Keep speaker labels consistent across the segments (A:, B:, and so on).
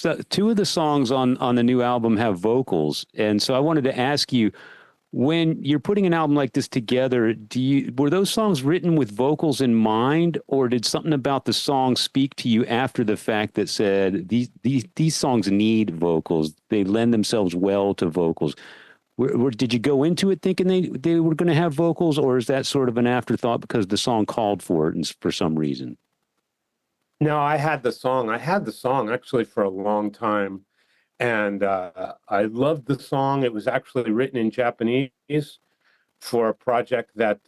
A: two of the songs on the new album have vocals, and so I wanted to ask you, when you're putting an album like this together, were those songs written with vocals in mind, or did something about the song speak to you after the fact that said these songs need vocals, they lend themselves well to vocals? Did you go into it thinking they were going to have vocals, or is that sort of an afterthought because the song called for it and for some reason?
B: No, I had the song. I had the song actually for a long time. And I loved the song. It was actually written in Japanese for a project that,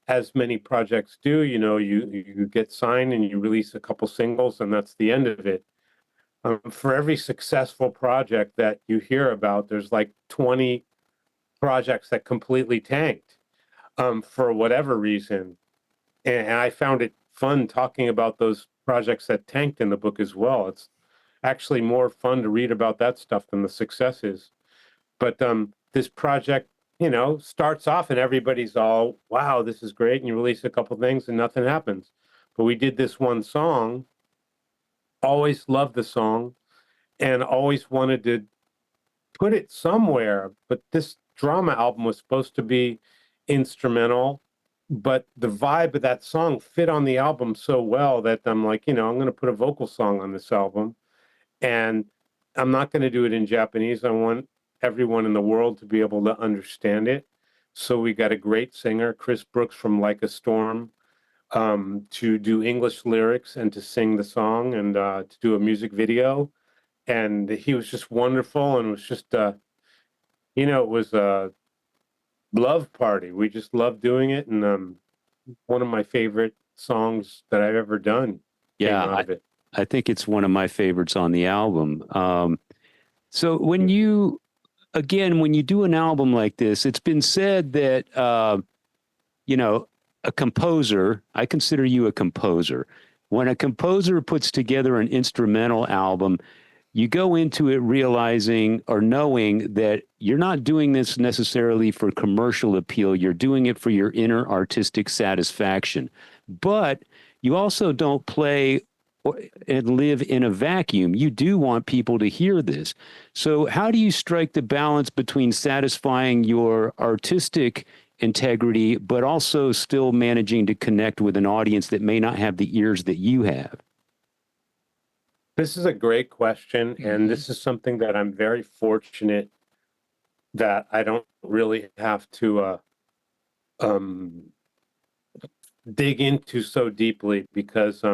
B: as many projects do, you get signed and you release a couple singles, and that's the end of it. For every successful project that you hear about, there's like 20 projects that completely tanked for whatever reason. And I found it fun talking about those projects that tanked in the book as well. It's actually more fun to read about that stuff than the successes. But this project, starts off and everybody's all, wow, this is great. And you release a couple things and nothing happens. But we did this one song, always loved the song, and always wanted to put it somewhere. But this drama album was supposed to be instrumental, but the vibe of that song fit on the album so well that I'm like, I'm going to put a vocal song on this album. And I'm not going to do it in Japanese. I want everyone in the world to be able to understand it. So we got a great singer, Chris Brooks from Like a Storm, to do English lyrics and to sing the song and to do a music video. And he was just wonderful, and it was just, it was a love party. We just loved doing it, and one of my favorite songs that I've ever done came out of it.
A: I think it's one of my favorites on the album. So when you do an album like this, it's been said that, a composer, I consider you a composer. When a composer puts together an instrumental album, you go into it realizing or knowing that you're not doing this necessarily for commercial appeal. You're doing it for your inner artistic satisfaction. But you also don't play and live in a vacuum. You do want people to hear this. So how do you strike the balance between satisfying your artistic integrity, but also still managing to connect with an audience that may not have the ears that you have?
B: This is a great question, and this is something that I'm very fortunate that I don't really have to dig into so deeply because,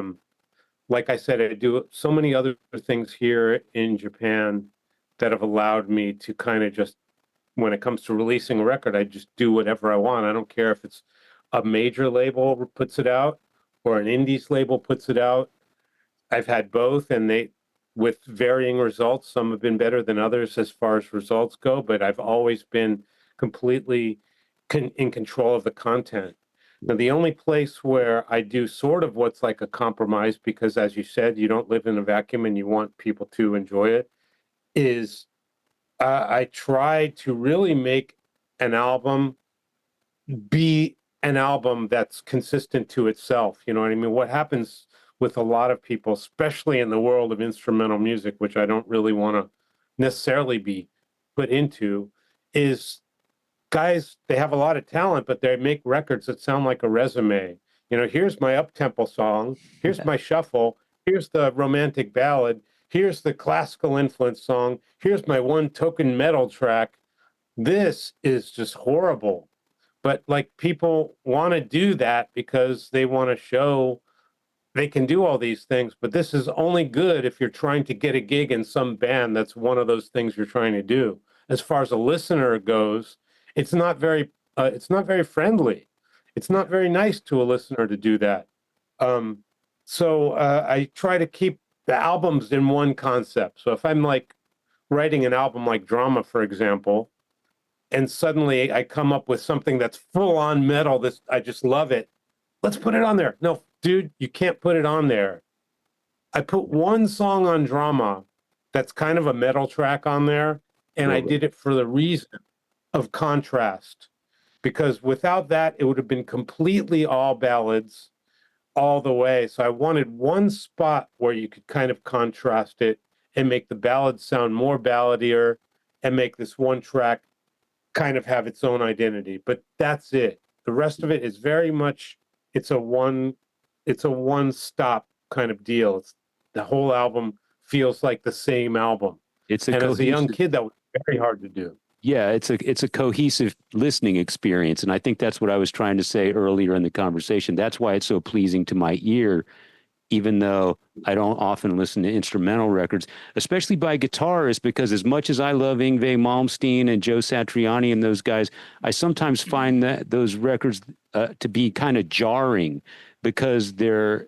B: like I said, I do so many other things here in Japan that have allowed me to kind of just, when it comes to releasing a record, I just do whatever I want. I don't care if it's a major label puts it out or an indies label puts it out. I've had both, and they, with varying results. Some have been better than others as far as results go, but I've always been completely in control of the content. Now, the only place where I do sort of what's like a compromise, because as you said, you don't live in a vacuum and you want people to enjoy it, is I try to really make an album be an album that's consistent to itself. You know what I mean? What happens with a lot of people, especially in the world of instrumental music, which I don't really want to necessarily be put into, is guys, they have a lot of talent, but they make records that sound like a resume. Here's my up-tempo song, here's my shuffle, here's the romantic ballad, here's the classical influence song, here's my one token metal track. This is just horrible. But like, people want to do that because they want to show they can do all these things, but this is only good if you're trying to get a gig in some band that's one of those things you're trying to do. As far as a listener goes, it's not very friendly. It's not very nice to a listener to do that. So I try to keep the albums in one concept. So if I'm like writing an album like Drama, for example, and suddenly I come up with something that's full on metal, I just love it. Let's put it on there. No, dude, you can't put it on there. I put one song on Drama that's kind of a metal track on there, and I did it for the reason of contrast, because without that, it would have been completely all ballads all the way. So I wanted one spot where you could kind of contrast it and make the ballads sound more balladier and make this one track kind of have its own identity. But that's it. The rest of it is very much, it's a one stop kind of deal. The whole album feels like the same album.
A: It's a
B: And as a young
A: cohesive,
B: kid, that was very hard to do.
A: yeah, it's a cohesive listening experience, and I think that's what I was trying to say earlier in the conversation. That's why it's so pleasing to my ear, even though I don't often listen to instrumental records, especially by guitarists, because as much as I love Yngwie Malmsteen and Joe Satriani and those guys, I sometimes find that those records to be kind of jarring because they're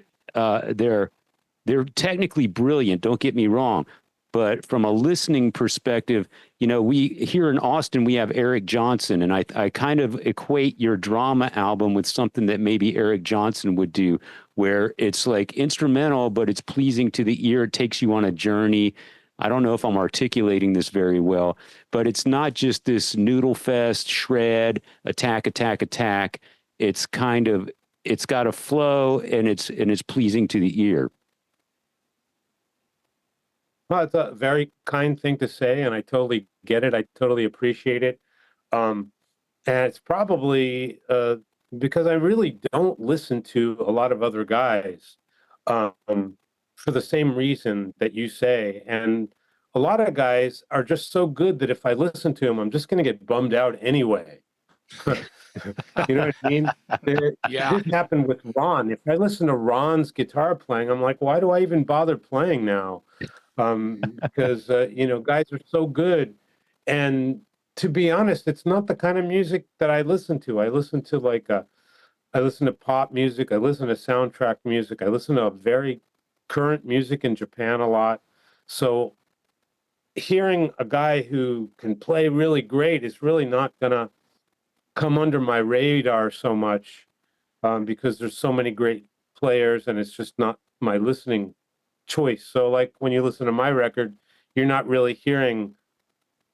A: technically brilliant. Don't get me wrong, but from a listening perspective, you know, we here in Austin we have Eric Johnson, and I kind of equate your drama album with something that maybe Eric Johnson would do, where it's like instrumental, but it's pleasing to the ear. It takes you on a journey. I don't know if I'm articulating this very well, but it's not just this noodle fest, shred, attack, attack, attack. It's kind of, it's got a flow, and it's pleasing to the ear.
B: Well, it's a very kind thing to say, and I totally get it. I totally appreciate it. And it's probably because I really don't listen to a lot of other guys for the same reason that you say. And a lot of guys are just so good that if I listen to them, I'm just going to get bummed out anyway. You know what I mean?
C: Yeah.
B: This happened with Ron. If I listen to Ron's guitar playing, I'm like, why do I even bother playing now? Because you know, guys are so good. And to be honest, it's not the kind of music that I listen to. I listen to pop music. I listen to soundtrack music. I listen to very current music in Japan a lot. So hearing a guy who can play really great is really not gonna come under my radar so much because there's so many great players, and it's just not my listening choice. So like when you listen to my record, you're not really hearing,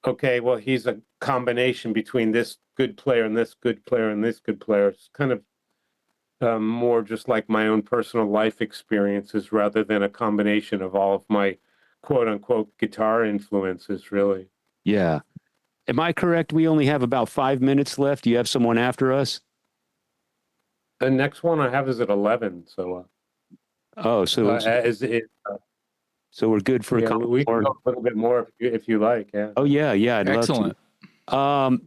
B: okay, well, he's a combination between this good player and this good player and this good player. It's kind of more just like my own personal life experiences rather than a combination of all of my quote unquote guitar influences, really.
A: Yeah. Am I correct? We only have about 5 minutes left. Do you have someone after us?
B: The next one I have is at 11. So,
A: Oh, so so we're good for a
B: yeah,
A: couple
B: we can
A: more.
B: go a little bit more if you like. Yeah.
A: Oh yeah, yeah, I'd
C: Excellent.
A: love to.